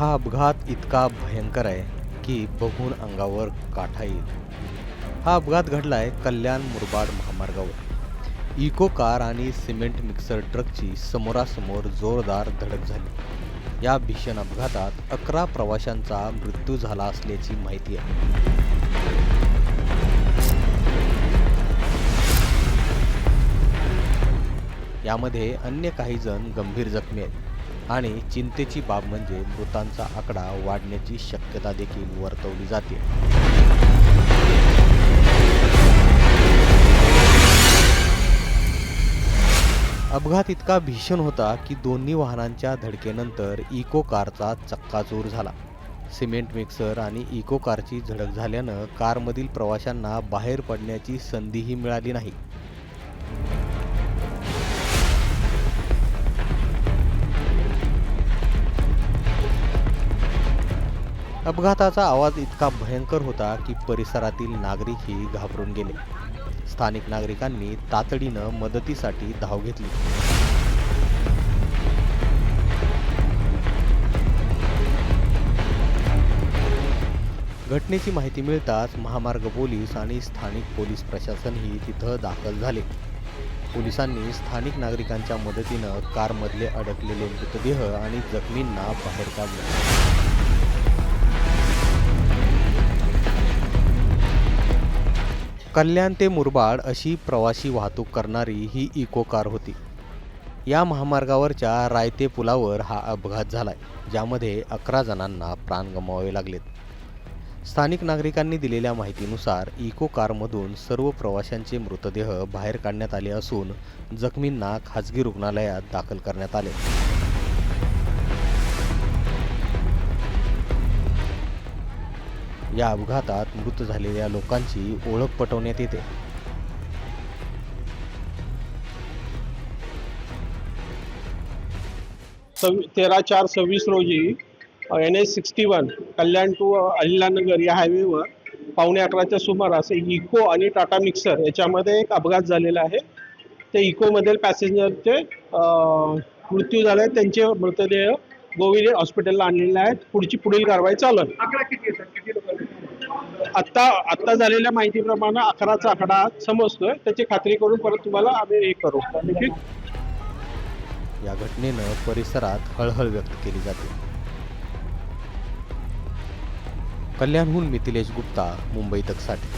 हा अपघात इतका भयंकर आहे की बघून अंगावर काटा येईल. हा अपघात घडलाय कल्याण मुरबाड महामार्गावर. इको कार आणि सिमेंट मिक्सर ट्रकची समोरासमोर जोरदार धडक झाली. या भीषण अपघातात 11 प्रवाशांचा मृत्यू झाला असल्याची माहिती आहे. यामध्ये अन्य काही जण गंभीर जखमी आहेत आणि चिंतेची बाब म्हणजे मृतांचा आकडा वाढण्याची शक्यता देखील वर्तवली जाते. अपघात इतका भीषण होता की दोन्ही वाहनांच्या धडकेनंतर इको कारचा चक्काचूर झाला. सिमेंट मिक्सर आणि इको कारची धडक झाल्यानं कारमधील प्रवाशांना बाहेर पडण्याची संधीही मिळाली नाही. अपघाताचा आवाज इतका भयंकर होता की परिसरातील नागरिकही घाबरून गेले. स्थानिक नागरिकांनी तातडीनं मदतीसाठी धाव घेतली. घटनेची माहिती मिळताच महामार्ग पोलीस आणि स्थानिक पोलीस प्रशासनही तिथं दाखल झाले. पोलिसांनी स्थानिक नागरिकांच्या मदतीनं कारमधले अडकलेले मृतदेह आणि जखमींना बाहेर काढले. कल्याण ते मुरबाड अशी प्रवासी वाहतूक करणारी ही इको कार होती. या महामार्गावरच्या रायते पुलावर हा अपघात झालाय, ज्यामध्ये 11 जणांना प्राण गमवावे लागलेत. स्थानिक नागरिकांनी दिलेल्या माहितीनुसार इको कारमधून सर्व प्रवाशांचे मृतदेह बाहेर काढण्यात आले असून जखमींना खासगी रुग्णालयात दाखल करण्यात आले. या अपघातात मृत झालेल्या लोकांची ओळख पटवण्यात येते. तेरा 4/26 रोजी NH61 कल्याण टू अहिल्यानगर या हायवेवर 11:15च्या सुमारास इको आणि टाटा मिक्सर याच्यामध्ये एक अपघात झालेला आहे. ते इकोमधील पॅसेंजरचे मृत्यू झाले. त्यांचे मृतदेह गोविंद हॉस्पिटलला आणलेले आहेत. पुढील कारवाई चालू आहे. आत्ता झालेल्या माहितीप्रमाणे 11चा आकडा समजतोय. त्याची खात्री करून परत तुम्हाला आम्ही हे करू. ठीक. या घटनेनं परिसरात हळहळ व्यक्त केली जाते. कल्याणहून मिथिलेश गुप्ता, मुंबई तकसाठी.